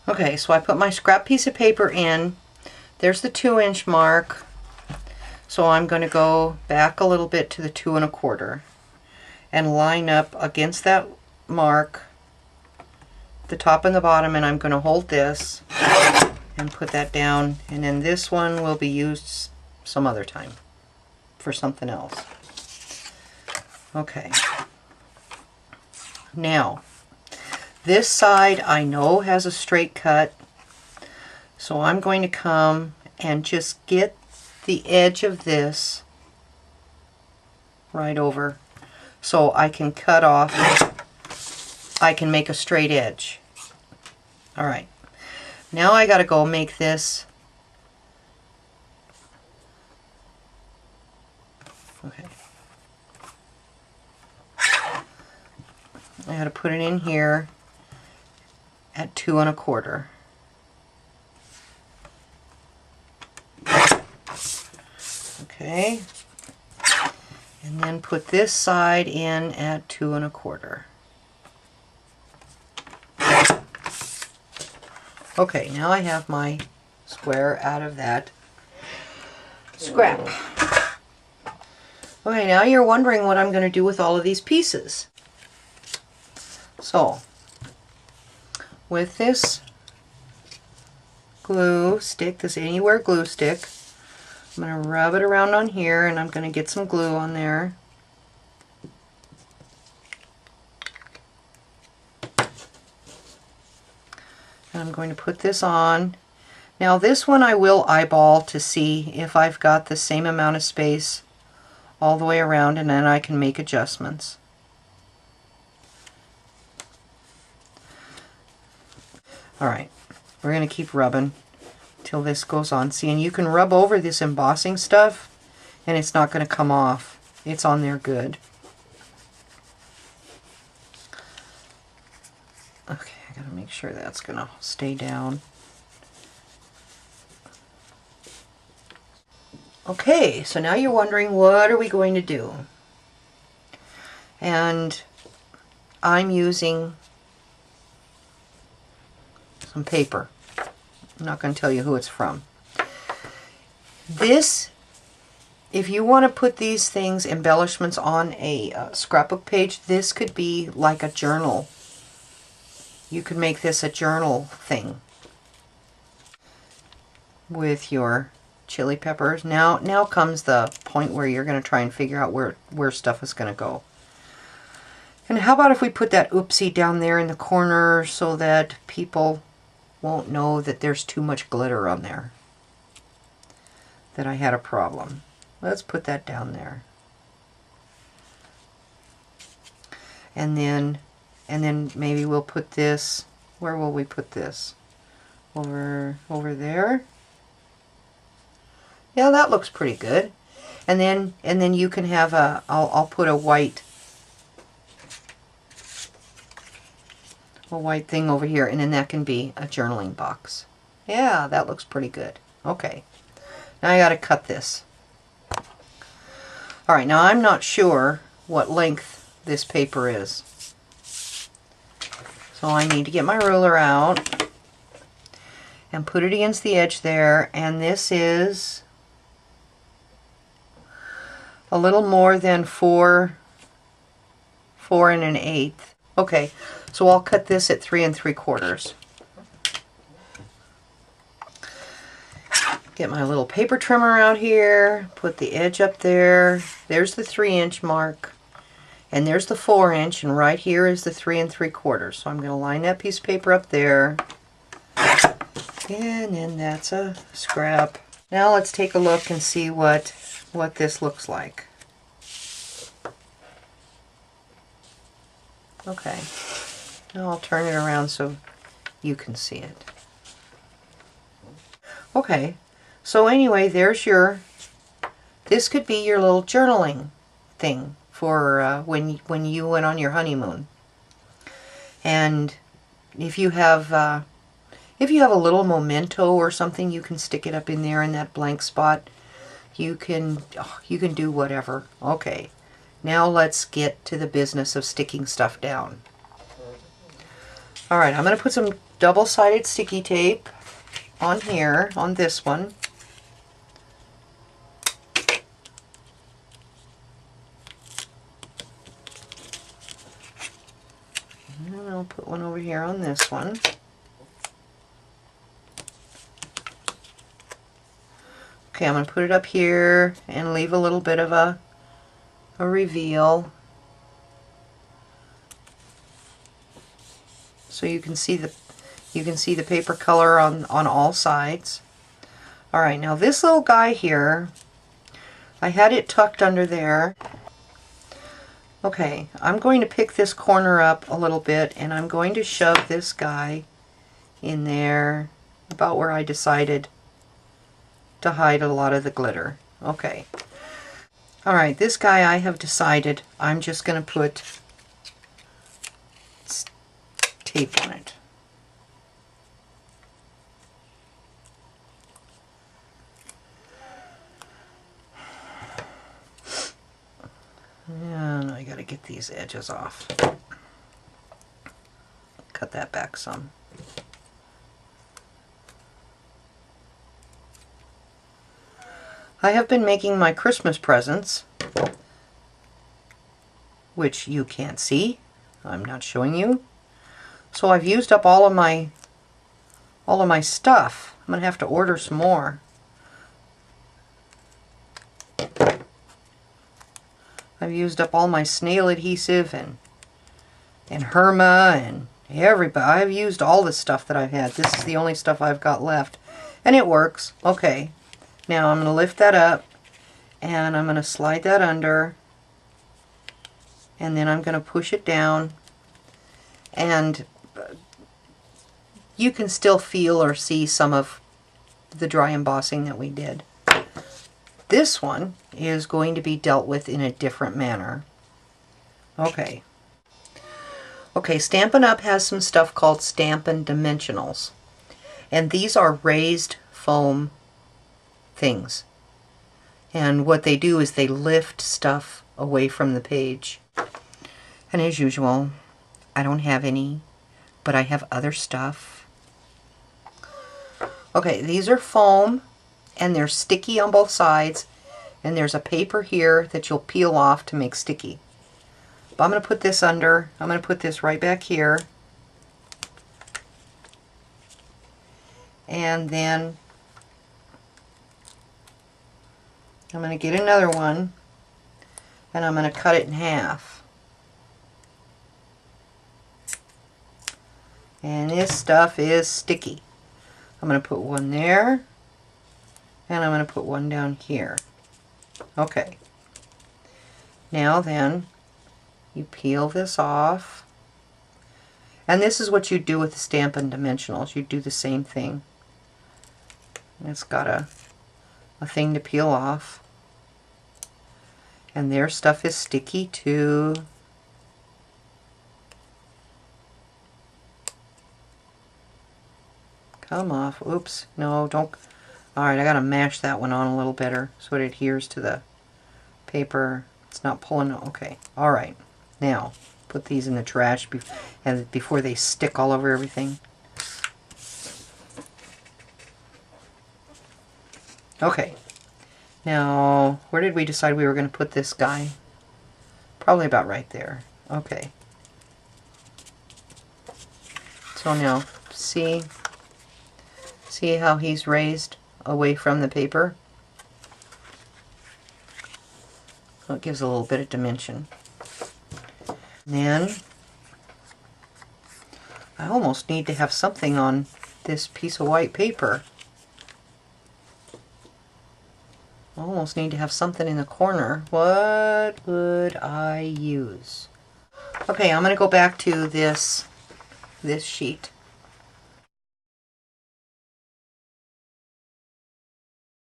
Okay, so I put my scrap piece of paper in. There's the 2-inch mark. So I'm going to go back a little bit to the 2 1/4 and line up against that mark, the top and the bottom, and I'm going to hold this and put that down, and then this one will be used some other time for something else. Okay. Now, this side I know has a straight cut, so I'm going to come and just get the edge of this right over so I can cut off, I can make a straight edge. Alright, now I gotta go make this. Okay. I gotta put it in here at 2 1/4. Okay, and then put this side in at 2 1/4. Okay, now I have my square out of that scrap. Okay, now you're wondering what I'm going to do with all of these pieces. So, with this glue stick, this Anywhere glue stick, I'm going to rub it around on here, and I'm going to get some glue on there. And I'm going to put this on. Now this one I will eyeball to see if I've got the same amount of space all the way around, and then I can make adjustments. Alright, we're going to keep rubbing till this goes on. See, and you can rub over this embossing stuff and it's not going to come off. It's on there good. Okay, I gotta make sure that's going to stay down. Okay, so now you're wondering, what are we going to do? And I'm using some paper. I'm not going to tell you who it's from. This, if you want to put these things, embellishments, on a scrapbook page, this could be like a journal. You could make this a journal thing with your chili peppers. Now comes the point where you're going to try and figure out where stuff is going to go. And how about if we put that oopsie down there in the corner so that people won't know that there's too much glitter on there, that I had a problem. Let's put that down there. And then maybe we'll put this, where will we put this? Over there? Yeah, that looks pretty good. And then you can have a, I'll put a white thing over here, and then that can be a journaling box. Yeah, that looks pretty good. Okay, now I got to cut this. Alright, now I'm not sure what length this paper is, so I need to get my ruler out and put it against the edge there, and this is a little more than 4 1/8. Okay, so I'll cut this at 3 3/4. Get my little paper trimmer out here, put the edge up there. There's the 3-inch mark, and there's the 4-inch, and right here is the 3 3/4. So I'm going to line that piece of paper up there, and then that's a scrap. Now let's take a look and see what this looks like. Okay, now I'll turn it around so you can see it. Okay, so anyway, there's your, this could be your little journaling thing for when you went on your honeymoon. And if you have a little memento or something, you can stick it up in there in that blank spot. You can do whatever. Okay, now let's get to the business of sticking stuff down. Alright, I'm going to put some double-sided sticky tape on here, on this one. And I'll put one over here on this one. Okay, I'm going to put it up here and leave a little bit of a reveal so you can see the paper color on all sides. All right, now this little guy here, I had it tucked under there. Okay, I'm going to pick this corner up a little bit and I'm going to shove this guy in there about where I decided to hide a lot of the glitter. Okay. Alright, this guy I have decided I'm just going to put tape on it. And I got to get these edges off. Cut that back some. I have been making my Christmas presents, which you can't see. I'm not showing you. So I've used up all of my stuff. I'm going to have to order some more. I've used up all my snail adhesive and Herma and everybody. I've used all the stuff that I've had. This is the only stuff I've got left. And it works. Okay. Now I'm going to lift that up and I'm going to slide that under and then I'm going to push it down, and you can still feel or see some of the dry embossing that we did. This one is going to be dealt with in a different manner. Okay. Okay, Stampin' Up! Has some stuff called Stampin' Dimensionals. And these are raised foam things. And what they do is they lift stuff away from the page. And as usual, I don't have any, but I have other stuff. Okay, these are foam, and they're sticky on both sides, and there's a paper here that you'll peel off to make sticky. But I'm going to put this under. I'm going to put this right back here. And then I'm going to get another one, and I'm going to cut it in half. And this stuff is sticky. I'm going to put one there, and I'm going to put one down here. Okay. Now then, you peel this off. And this is what you do with the Stampin' Dimensionals. You do the same thing. And it's got a thing to peel off. And their stuff is sticky too. Come off. Oops. No, don't. Alright, I gotta mash that one on a little better so it adheres to the paper. It's not pulling. Okay. Alright. Now, put these in the trash before they stick all over everything. Okay. Now, where did we decide we were going to put this guy? Probably about right there. Okay. So now, see how he's raised away from the paper? So it gives a little bit of dimension. Then, I almost need to have something on this piece of white paper. I almost need to have something in the corner. What would I use? Okay, I'm going to go back to this sheet.